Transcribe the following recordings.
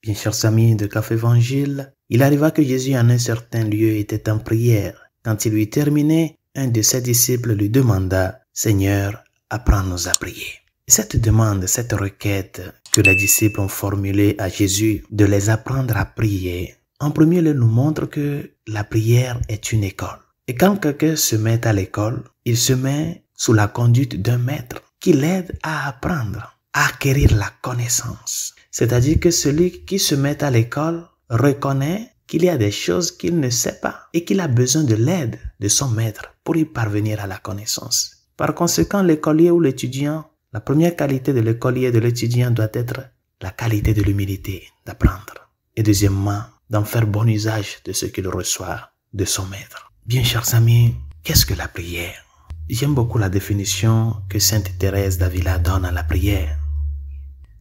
Bien chers amis de Café Évangile, il arriva que Jésus en un certain lieu était en prière. Quand il eut terminé, un de ses disciples lui demanda « Seigneur, apprends-nous à prier ». Cette demande, cette requête que les disciples ont formulée à Jésus de les apprendre à prier, en premier lieu nous montre que la prière est une école. Et quand quelqu'un se met à l'école, il se met sous la conduite d'un maître qui l'aide à apprendre, à acquérir la connaissance. C'est-à-dire que celui qui se met à l'école reconnaît qu'il y a des choses qu'il ne sait pas et qu'il a besoin de l'aide de son maître pour y parvenir à la connaissance. Par conséquent, l'écolier ou l'étudiant, la première qualité de l'écolier et de l'étudiant doit être la qualité de l'humilité, d'apprendre. Et deuxièmement, d'en faire bon usage de ce qu'il reçoit de son maître. Bien chers amis, qu'est-ce que la prière? J'aime beaucoup la définition que Sainte Thérèse d'Avila donne à la prière.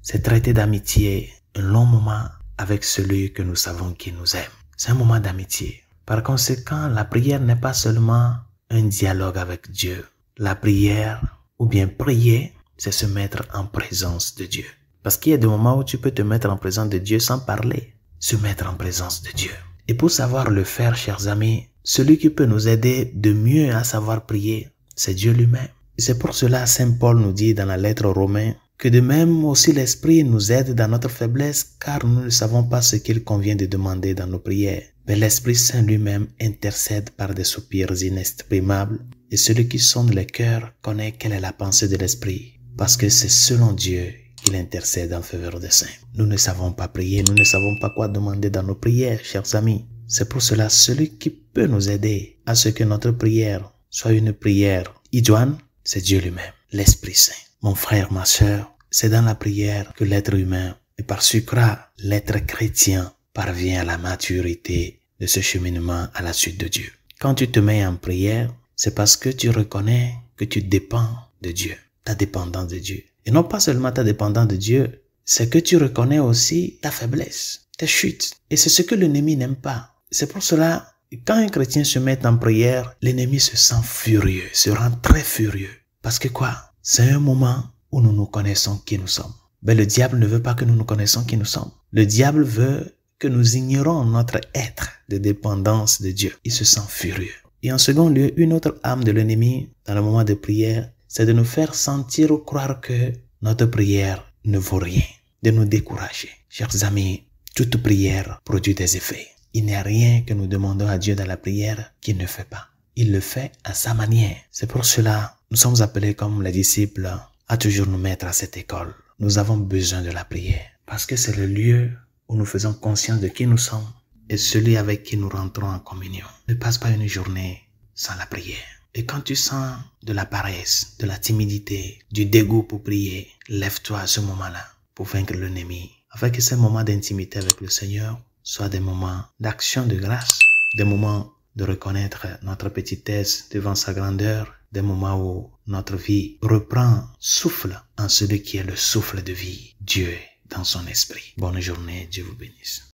C'est traiter d'amitié un long moment avec celui que nous savons qui nous aime. C'est un moment d'amitié. Par conséquent, la prière n'est pas seulement un dialogue avec Dieu. La prière, ou bien prier, c'est se mettre en présence de Dieu. Parce qu'il y a des moments où tu peux te mettre en présence de Dieu sans parler. Se mettre en présence de Dieu. Et pour savoir le faire, chers amis, celui qui peut nous aider de mieux à savoir prier, c'est Dieu lui-même. C'est pour cela Saint Paul nous dit dans la lettre aux Romains que de même aussi l'Esprit nous aide dans notre faiblesse, car nous ne savons pas ce qu'il convient de demander dans nos prières. Mais l'Esprit Saint lui-même intercède par des soupirs inexprimables, et celui qui sonde les cœurs connaît quelle est la pensée de l'Esprit, parce que c'est selon Dieu qu'il intercède en faveur des saints. Nous ne savons pas prier, nous ne savons pas quoi demander dans nos prières, chers amis. C'est pour cela celui qui peut nous aider à ce que notre prière soit une prière idoine, c'est Dieu lui-même, l'Esprit Saint. Mon frère, ma sœur, c'est dans la prière que l'être humain, et par sucra, l'être chrétien, parvient à la maturité de ce cheminement à la suite de Dieu. Quand tu te mets en prière, c'est parce que tu reconnais que tu dépends de Dieu, ta dépendance de Dieu. Et non pas seulement ta dépendance de Dieu, c'est que tu reconnais aussi ta faiblesse, tes chutes. Et c'est ce que l'ennemi n'aime pas. C'est pour cela, quand un chrétien se met en prière, l'ennemi se sent furieux, se rend très furieux. Parce que quoi? C'est un moment où nous nous connaissons qui nous sommes. Mais le diable ne veut pas que nous nous connaissions qui nous sommes. Le diable veut que nous ignorons notre être de dépendance de Dieu. Il se sent furieux. Et en second lieu, une autre âme de l'ennemi, dans le moment de prière, c'est de nous faire sentir ou croire que notre prière ne vaut rien, de nous décourager. Chers amis, toute prière produit des effets. Il n'y a rien que nous demandons à Dieu dans la prière qu'il ne fait pas. Il le fait à sa manière. C'est pour cela, nous sommes appelés comme les disciples à toujours nous mettre à cette école. Nous avons besoin de la prière parce que c'est le lieu où nous faisons conscience de qui nous sommes et celui avec qui nous rentrons en communion. Ne passe pas une journée sans la prière. Et quand tu sens de la paresse, de la timidité, du dégoût pour prier, lève-toi à ce moment-là pour vaincre l'ennemi, afin que ces moments d'intimité avec le Seigneur soient des moments d'action de grâce, des moments de reconnaître notre petitesse devant sa grandeur, des moments où notre vie reprend souffle en celui qui est le souffle de vie, Dieu dans son esprit. Bonne journée, Dieu vous bénisse.